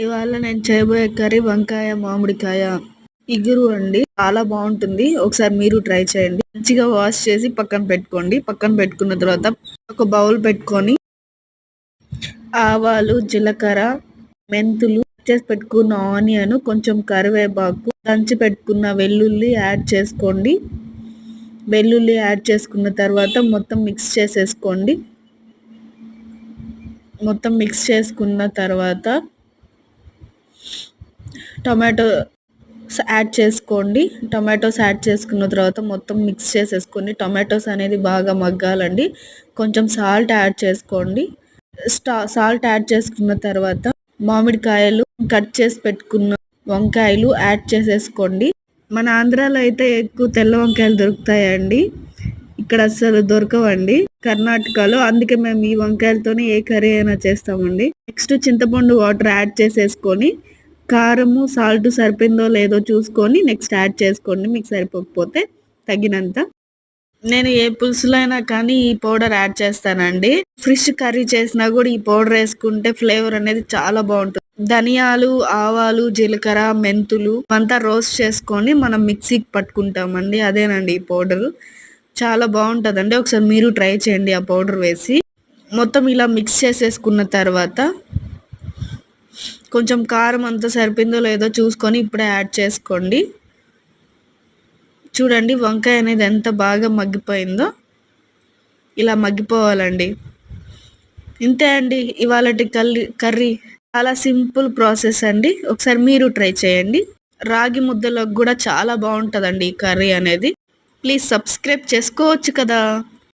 ఇవాళ నేను చేయబోయే కర్రీ వంకాయ మామిడికాయ ఇగురు అండి. చాలా బాగుంటుంది. ఒకసారి మీరు ట్రై చేయండి. మంచిగా వాష్ చేసి పక్కన పెట్టుకోండి. పక్కన పెట్టుకున్న తర్వాత ఒక బౌల్ పెట్టుకొని ఆవాలు, జీలకర్ర, మెంతులు, చేసి పెట్టుకున్న ఆనియన్, కొంచెం కరివేపాకు, దంచి పెట్టుకున్న వెల్లుల్లి యాడ్ చేసుకోండి. వెల్లుల్లి యాడ్ చేసుకున్న తర్వాత మొత్తం మిక్స్ చేసేసుకోండి. మొత్తం మిక్స్ చేసుకున్న తర్వాత టొమాటోస్ యాడ్ చేసుకోండి. టొమాటోస్ యాడ్ చేసుకున్న తర్వాత మొత్తం మిక్స్ చేసేసుకోండి. టొమాటోస్ అనేది బాగా మగ్గాలండి. కొంచెం సాల్ట్ యాడ్ చేసుకోండి. సాల్ట్ యాడ్ చేసుకున్న తర్వాత మామిడికాయలు, కట్ చేసి పెట్టుకున్న వంకాయలు యాడ్ చేసేసుకోండి. మన ఆంధ్రాలో అయితే ఎక్కువ తెల్ల వంకాయలు దొరుకుతాయండి. ఇక్కడ అస్సలు దొరకవండి కర్ణాటకలో. అందుకే మేము ఈ వంకాయలతోనే ఏ కర్రీ అయినా చేస్తామండి. నెక్స్ట్ చింతపండు వాటర్ యాడ్ చేసేసుకొని కారము, సాల్ట్ సరిపోయిందో లేదో చూసుకొని నెక్స్ట్ యాడ్ చేసుకోండి. మీకు సరిపోకపోతే తగినంత. నేను ఏ పులుసులో అయినా కానీ ఈ పౌడర్ యాడ్ చేస్తానండి. ఫిష్ కర్రీ చేసినా కూడా ఈ పౌడర్ వేసుకుంటే ఫ్లేవర్ అనేది చాలా బాగుంటుంది. ధనియాలు, ఆవాలు, జీలకర్ర, మెంతులు అంతా రోస్ట్ చేసుకొని మనం మిక్సీకి పట్టుకుంటామండి. అదేనండి ఈ పౌడర్. చాలా బాగుంటుందండి. ఒకసారి మీరు ట్రై చేయండి ఆ పౌడర్ వేసి. మొత్తం ఇలా మిక్స్ చేసేసుకున్న తర్వాత కొంచెం కారం అంతా సరిపోయిందో లేదో చూసుకొని ఇప్పుడే యాడ్ చేసుకోండి. చూడండి వంకాయ అనేది ఎంత బాగా మగ్గిపోయిందో. ఇలా మగ్గిపోవాలండి. ఇంతే అండి ఇవాళటి కర్రీ. చాలా సింపుల్ ప్రాసెస్ అండి. ఒకసారి మీరు ట్రై చేయండి. రాగి ముద్దలకు కూడా చాలా బాగుంటుందండి ఈ కర్రీ అనేది. ప్లీజ్ సబ్స్క్రైబ్ చేసుకోవచ్చు కదా.